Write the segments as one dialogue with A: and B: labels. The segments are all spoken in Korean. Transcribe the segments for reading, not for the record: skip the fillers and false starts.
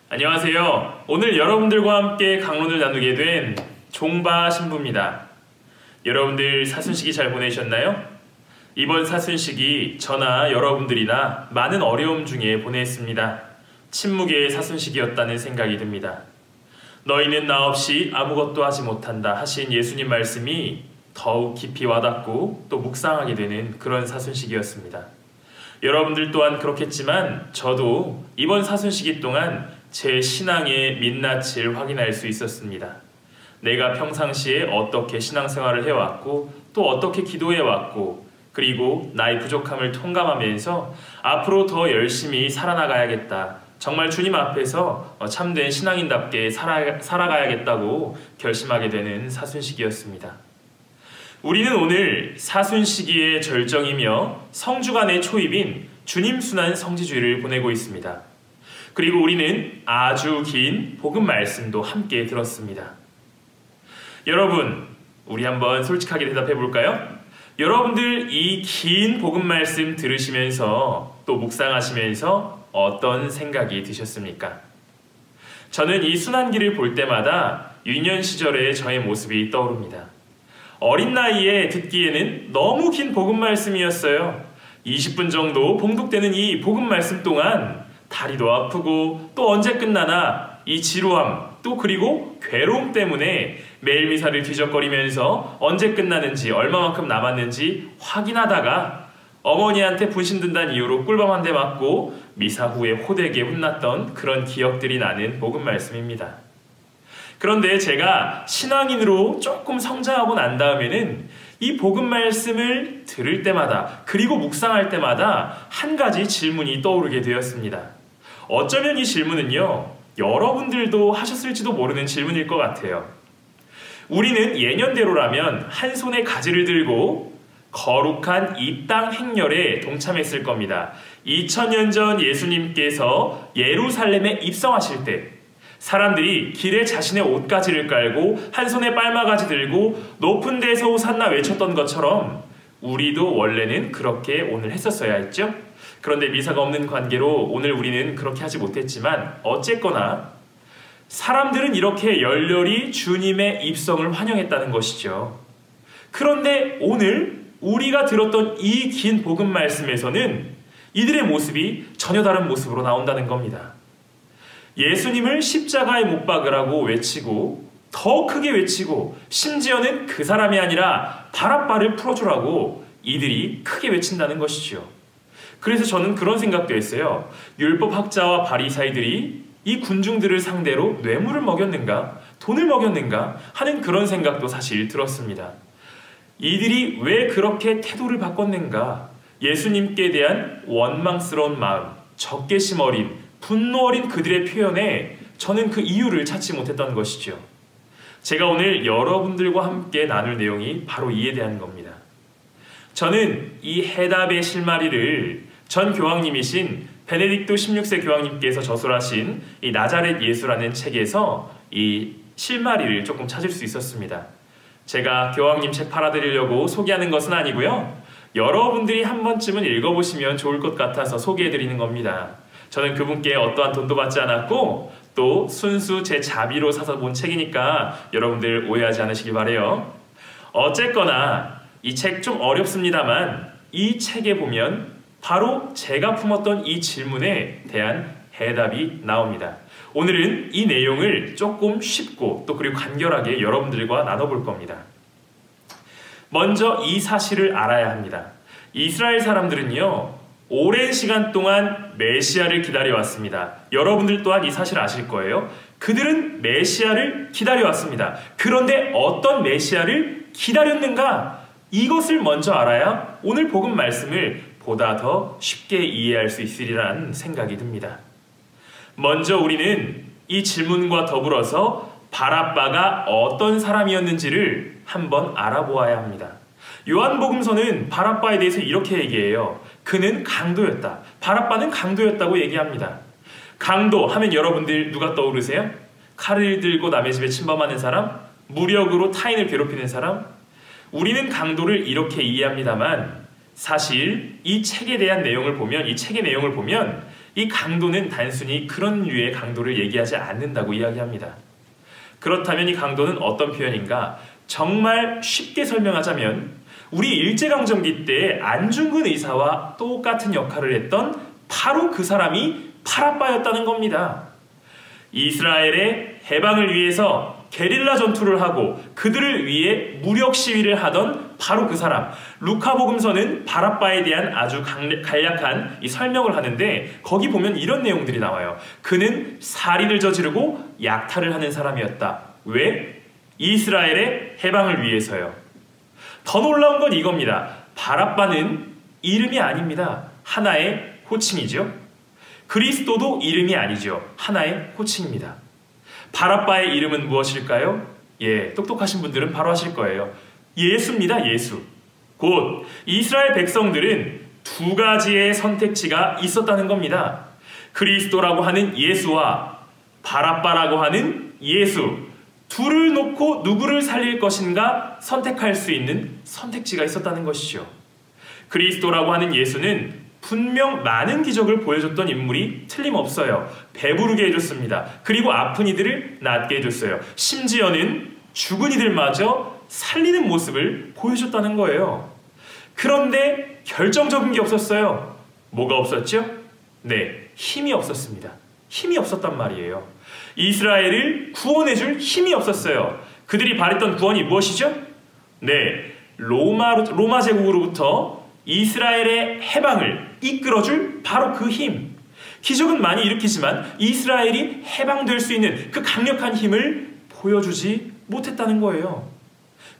A: 안녕하세요. 오늘 여러분들과 함께 강론을 나누게 된 종바 신부입니다. 여러분들 사순시기 잘 보내셨나요? 이번 사순시기 저나 여러분들이나 많은 어려움 중에 보냈습니다. 침묵의 사순시기였다는 생각이 듭니다. 너희는 나 없이 아무것도 하지 못한다 하신 예수님 말씀이 더욱 깊이 와닿고 또 묵상하게 되는 그런 사순시기였습니다. 여러분들 또한 그렇겠지만 저도 이번 사순시기 동안 제 신앙의 민낯을 확인할 수 있었습니다. 내가 평상시에 어떻게 신앙생활을 해왔고 또 어떻게 기도해왔고 그리고 나의 부족함을 통감하면서 앞으로 더 열심히 살아나가야겠다. 정말 주님 앞에서 참된 신앙인답게 살아가야겠다고 결심하게 되는 사순시기였습니다. 우리는 오늘 사순시기의 절정이며 성주간의 초입인 주님 순환 성지주일을 보내고 있습니다. 그리고 우리는 아주 긴 복음 말씀도 함께 들었습니다. 여러분, 우리 한번 솔직하게 대답해 볼까요? 여러분들 이 긴 복음 말씀 들으시면서 또 묵상하시면서 어떤 생각이 드셨습니까? 저는 이 순환기를 볼 때마다 유년 시절의 저의 모습이 떠오릅니다. 어린 나이에 듣기에는 너무 긴 복음 말씀이었어요. 20분 정도 봉독되는 이 복음 말씀 동안 다리도 아프고 또 언제 끝나나 이 지루함 또 그리고 괴로움 때문에 매일 미사를 뒤적거리면서 언제 끝나는지 얼마만큼 남았는지 확인하다가 어머니한테 분신 든다는 이유로 꿀밤 한 대 맞고 미사 후에 호되게 혼났던 그런 기억들이 나는 복음 말씀입니다. 그런데 제가 신앙인으로 조금 성장하고 난 다음에는 이 복음 말씀을 들을 때마다 그리고 묵상할 때마다 한 가지 질문이 떠오르게 되었습니다. 어쩌면 이 질문은요, 여러분들도 하셨을지도 모르는 질문일 것 같아요. 우리는 예년대로라면 한 손에 가지를 들고 거룩한 이 땅 행렬에 동참했을 겁니다. 2000년 전 예수님께서 예루살렘에 입성하실 때 사람들이 길에 자신의 옷가지를 깔고 한 손에 빨마가지 들고 높은 데서 호산나 외쳤던 것처럼 우리도 원래는 그렇게 오늘 했었어야 했죠. 그런데 미사가 없는 관계로 오늘 우리는 그렇게 하지 못했지만 어쨌거나 사람들은 이렇게 열렬히 주님의 입성을 환영했다는 것이죠. 그런데 오늘 우리가 들었던 이 긴 복음 말씀에서는 이들의 모습이 전혀 다른 모습으로 나온다는 겁니다. 예수님을 십자가에 못 박으라고 외치고 더 크게 외치고 심지어는 그 사람이 아니라 바랍바를 풀어주라고 이들이 크게 외친다는 것이죠. 그래서 저는 그런 생각도 했어요. 율법학자와 바리사이들이 이 군중들을 상대로 뇌물을 먹였는가 돈을 먹였는가 하는 그런 생각도 사실 들었습니다. 이들이 왜 그렇게 태도를 바꿨는가? 예수님께 대한 원망스러운 마음, 적개심 어린 분노 어린 그들의 표현에 저는 그 이유를 찾지 못했던 것이죠. 제가 오늘 여러분들과 함께 나눌 내용이 바로 이에 대한 겁니다. 저는 이 해답의 실마리를 전 교황님이신 베네딕토 16세 교황님께서 저술하신 이 나자렛 예수라는 책에서 이 실마리를 조금 찾을 수 있었습니다. 제가 교황님 책 팔아드리려고 소개하는 것은 아니고요. 여러분들이 한 번쯤은 읽어보시면 좋을 것 같아서 소개해드리는 겁니다. 저는 그분께 어떠한 돈도 받지 않았고 또 순수 제 자비로 사서 본 책이니까 여러분들 오해하지 않으시길 바라요. 어쨌거나 이 책 좀 어렵습니다만 이 책에 보면 바로 제가 품었던 이 질문에 대한 해답이 나옵니다. 오늘은 이 내용을 조금 쉽고 또 그리고 간결하게 여러분들과 나눠볼 겁니다. 먼저 이 사실을 알아야 합니다. 이스라엘 사람들은요, 오랜 시간 동안 메시아를 기다려왔습니다. 여러분들 또한 이 사실 아실 거예요. 그들은 메시아를 기다려왔습니다. 그런데 어떤 메시아를 기다렸는가? 이것을 먼저 알아야 오늘 복음 말씀을 보다 더 쉽게 이해할 수 있으리라는 생각이 듭니다. 먼저 우리는 이 질문과 더불어서 바랍바가 어떤 사람이었는지를 한번 알아보아야 합니다. 요한복음서는 바랍바에 대해서 이렇게 얘기해요. 그는 강도였다. 바랍바는 강도였다고 얘기합니다. 강도 하면 여러분들 누가 떠오르세요? 칼을 들고 남의 집에 침범하는 사람? 무력으로 타인을 괴롭히는 사람? 우리는 강도를 이렇게 이해합니다만 사실 이 책의 내용을 보면 이 강도는 단순히 그런 류의 강도를 얘기하지 않는다고 이야기합니다. 그렇다면 이 강도는 어떤 표현인가? 정말 쉽게 설명하자면 우리 일제강점기 때 안중근 의사와 똑같은 역할을 했던 바로 그 사람이 파라빠였다는 겁니다. 이스라엘의 해방을 위해서 게릴라 전투를 하고 그들을 위해 무력 시위를 하던 바로 그 사람. 루카복음서는 바라빠에 대한 아주 간략한 이 설명을 하는데 거기 보면 이런 내용들이 나와요. 그는 살인을 저지르고 약탈을 하는 사람이었다. 왜? 이스라엘의 해방을 위해서요. 더 놀라운 건 이겁니다. 바라빠는 이름이 아닙니다. 하나의 호칭이죠. 그리스도도 이름이 아니죠. 하나의 호칭입니다. 바라빠의 이름은 무엇일까요? 똑똑하신 분들은 바로 하실 거예요. 예수입니다. 예수. 곧 이스라엘 백성들은 두 가지의 선택지가 있었다는 겁니다. 그리스도라고 하는 예수와 바라빠라고 하는 예수. 둘을 놓고 누구를 살릴 것인가 선택할 수 있는 선택지가 있었다는 것이죠. 그리스도라고 하는 예수는 분명 많은 기적을 보여줬던 인물이 틀림없어요. 배부르게 해줬습니다. 그리고 아픈 이들을 낫게 해줬어요. 심지어는 죽은 이들마저 살리는 모습을 보여줬다는 거예요. 그런데 결정적인 게 없었어요. 뭐가 없었죠? 힘이 없었습니다. 힘이 없었단 말이에요. 이스라엘을 구원해줄 힘이 없었어요. 그들이 바랬던 구원이 무엇이죠? 로마 제국으로부터 이스라엘의 해방을 이끌어줄 바로 그 힘. 기적은 많이 일으키지만 이스라엘이 해방될 수 있는 그 강력한 힘을 보여주지 못했다는 거예요.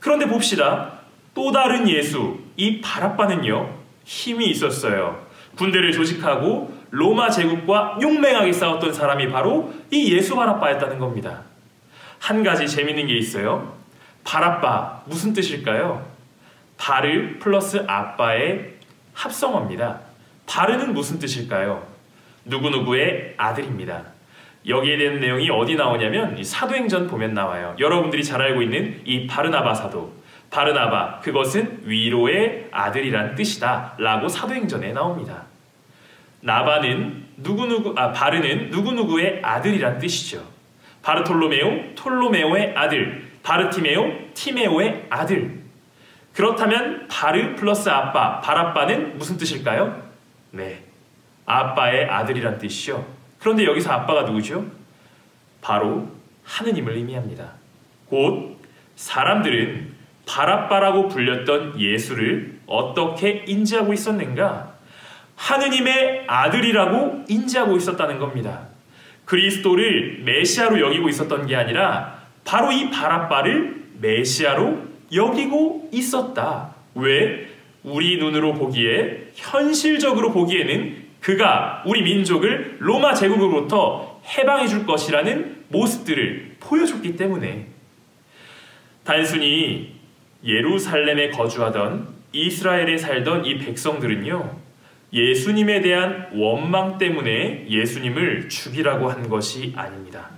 A: 그런데 봅시다. 또 다른 예수, 이 바라빠는요, 힘이 있었어요. 군대를 조직하고 로마 제국과 용맹하게 싸웠던 사람이 바로 이 예수 바라빠였다는 겁니다. 한 가지 재밌는 게 있어요. 바라빠, 무슨 뜻일까요? 바르 플러스 아빠의 합성어입니다. 바르는 무슨 뜻일까요? 누구누구의 아들입니다. 여기에 대한 내용이 어디 나오냐면 사도행전 보면 나와요. 여러분들이 잘 알고 있는 이 바르나바 사도. 바르나바, 그것은 위로의 아들이란 뜻이다 라고 사도행전에 나옵니다. 바르는 누구누구의 아들이란 뜻이죠. 바르톨로메오, 톨로메오의 아들. 바르티메오, 티메오의 아들. 그렇다면 바르 플러스 아빠, 바라빠는 무슨 뜻일까요? 아빠의 아들이란 뜻이죠. 그런데 여기서 아빠가 누구죠? 바로 하느님을 의미합니다. 곧 사람들은 바라빠라고 불렸던 예수를 어떻게 인지하고 있었는가? 하느님의 아들이라고 인지하고 있었다는 겁니다. 그리스도를 메시아로 여기고 있었던 게 아니라 바로 이 바라빠를 메시아로 여기고 있었다. 왜? 우리 눈으로 보기에, 현실적으로 보기에는 그가 우리 민족을 로마 제국으로부터 해방해 줄 것이라는 모습들을 보여줬기 때문에. 단순히 예루살렘에 거주하던 이스라엘에 살던 이 백성들은요, 예수님에 대한 원망 때문에 예수님을 죽이라고 한 것이 아닙니다.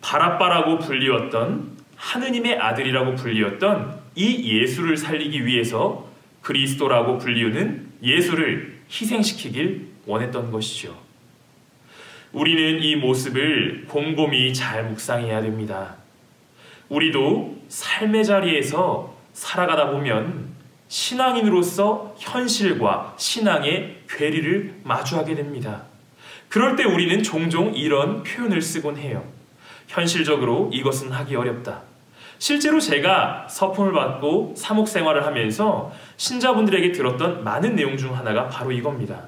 A: 바라빠라고 불리웠던, 하느님의 아들이라고 불리웠던 이 예수를 살리기 위해서 그리스도라고 불리우는 예수를 희생시키길 원했던 것이죠. 우리는 이 모습을 곰곰이 잘 묵상해야 됩니다. 우리도 삶의 자리에서 살아가다 보면 신앙인으로서 현실과 신앙의 괴리를 마주하게 됩니다. 그럴 때 우리는 종종 이런 표현을 쓰곤 해요. 현실적으로 이것은 하기 어렵다. 실제로 제가 서품을 받고 사목생활을 하면서 신자분들에게 들었던 많은 내용 중 하나가 바로 이겁니다.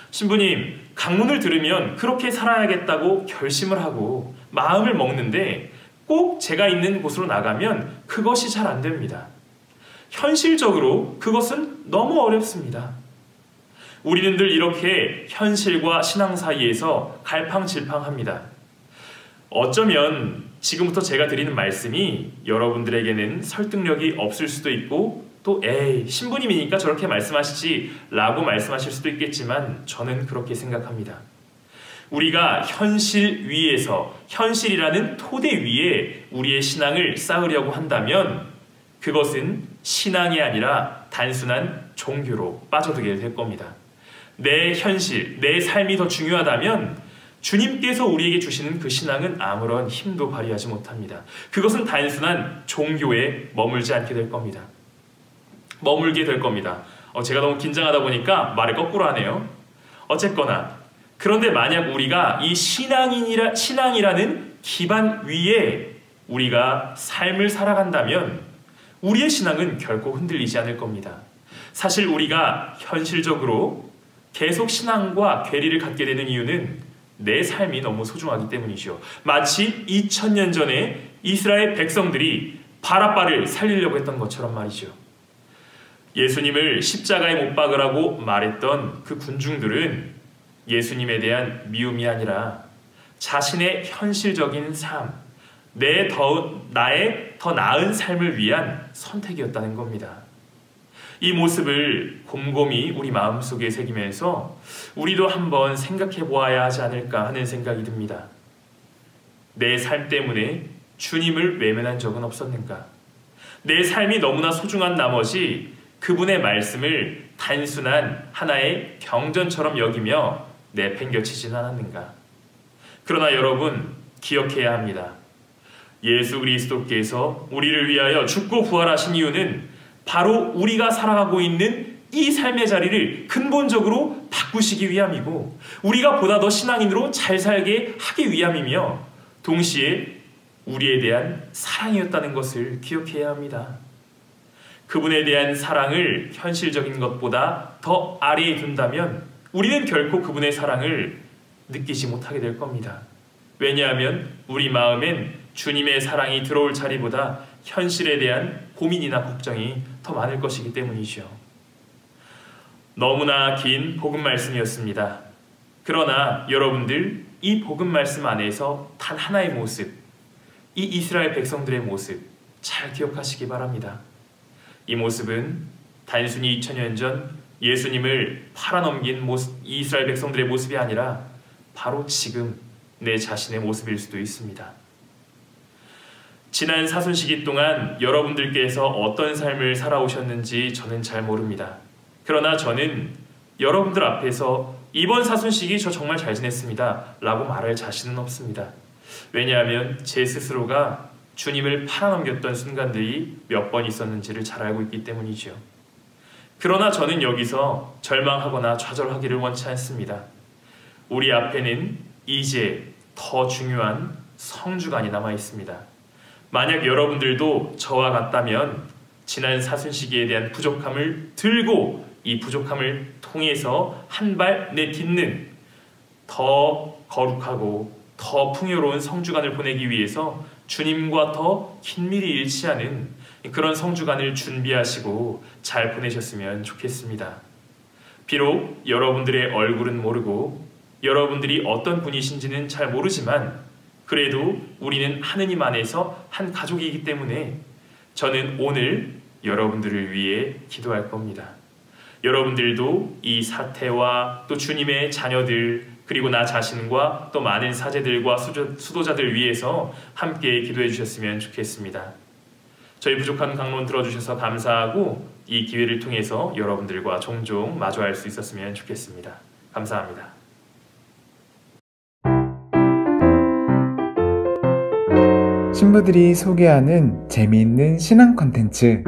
A: 신부님, 강론을 들으면 그렇게 살아야겠다고 결심을 하고 마음을 먹는데 꼭 제가 있는 곳으로 나가면 그것이 잘 안 됩니다. 현실적으로 그것은 너무 어렵습니다. 우리는 늘 이렇게 현실과 신앙 사이에서 갈팡질팡합니다. 어쩌면 지금부터 제가 드리는 말씀이 여러분들에게는 설득력이 없을 수도 있고 또 신부님이니까 저렇게 말씀하시지 라고 말씀하실 수도 있겠지만 저는 그렇게 생각합니다. 우리가 현실 위에서, 현실이라는 토대 위에 우리의 신앙을 쌓으려고 한다면 그것은 신앙이 아니라 단순한 종교로 빠져들게 될 겁니다. 내 현실, 내 삶이 더 중요하다면 주님께서 우리에게 주시는 그 신앙은 아무런 힘도 발휘하지 못합니다. 그것은 단순한 종교에 머물지 않게 될 겁니다. 머물게 될 겁니다. 제가 너무 긴장하다 보니까 말을 거꾸로 하네요. 어쨌거나 그런데 만약 우리가 이 신앙이라는 기반 위에 우리가 삶을 살아간다면 우리의 신앙은 결코 흔들리지 않을 겁니다. 사실 우리가 현실적으로 계속 신앙과 괴리를 갖게 되는 이유는 내 삶이 너무 소중하기 때문이죠. 마치 2000년 전에 이스라엘 백성들이 바라바를 살리려고 했던 것처럼 말이죠. 예수님을 십자가에 못 박으라고 말했던 그 군중들은 예수님에 대한 미움이 아니라 자신의 현실적인 삶, 나의 더 나은 삶을 위한 선택이었다는 겁니다. 이 모습을 곰곰이 우리 마음속에 새기면서 우리도 한번 생각해 보아야 하지 않을까 하는 생각이 듭니다. 내 삶 때문에 주님을 외면한 적은 없었는가? 내 삶이 너무나 소중한 나머지 그분의 말씀을 단순한 하나의 경전처럼 여기며 내팽겨치진 않았는가? 그러나 여러분 기억해야 합니다. 예수 그리스도께서 우리를 위하여 죽고 부활하신 이유는 바로 우리가 살아가고 있는 이 삶의 자리를 근본적으로 바꾸시기 위함이고 우리가 보다 더 신앙인으로 잘 살게 하기 위함이며 동시에 우리에 대한 사랑이었다는 것을 기억해야 합니다. 그분에 대한 사랑을 현실적인 것보다 더 아래에 둔다면 우리는 결코 그분의 사랑을 느끼지 못하게 될 겁니다. 왜냐하면 우리 마음엔 주님의 사랑이 들어올 자리보다 현실에 대한 고민이나 걱정이 더 많을 것이기 때문이죠. 너무나 긴 복음 말씀이었습니다. 그러나 여러분들 이 복음 말씀 안에서 단 하나의 모습, 이 이스라엘 백성들의 모습 잘 기억하시기 바랍니다. 이 모습은 단순히 2000년 전 예수님을 팔아넘긴 이스라엘 백성들의 모습이 아니라 바로 지금 내 자신의 모습일 수도 있습니다. 지난 사순시기 동안 여러분들께서 어떤 삶을 살아오셨는지 저는 잘 모릅니다. 그러나 저는 여러분들 앞에서 이번 사순시기 저 정말 잘 지냈습니다 라고 말할 자신은 없습니다. 왜냐하면 제 스스로가 주님을 팔아넘겼던 순간들이 몇 번 있었는지를 잘 알고 있기 때문이죠. 그러나 저는 여기서 절망하거나 좌절하기를 원치 않습니다. 우리 앞에는 이제 더 중요한 성주간이 남아 있습니다. 만약 여러분들도 저와 같다면 지난 사순시기에 대한 부족함을 들고 이 부족함을 통해서 한 발 내딛는 더 거룩하고 더 풍요로운 성주간을 보내기 위해서 주님과 더 긴밀히 일치하는 그런 성주간을 준비하시고 잘 보내셨으면 좋겠습니다. 비록 여러분들의 얼굴은 모르고 여러분들이 어떤 분이신지는 잘 모르지만 그래도 우리는 하느님 안에서 한 가족이기 때문에 저는 오늘 여러분들을 위해 기도할 겁니다. 여러분들도 이 사태와 또 주님의 자녀들 그리고 나 자신과 또 많은 사제들과 수도자들 위해서 함께 기도해 주셨으면 좋겠습니다. 저희 부족한 강론 들어주셔서 감사하고 이 기회를 통해서 여러분들과 종종 마주할 수 있었으면 좋겠습니다. 감사합니다.
B: 신부들이 소개하는 재미있는 신앙 콘텐츠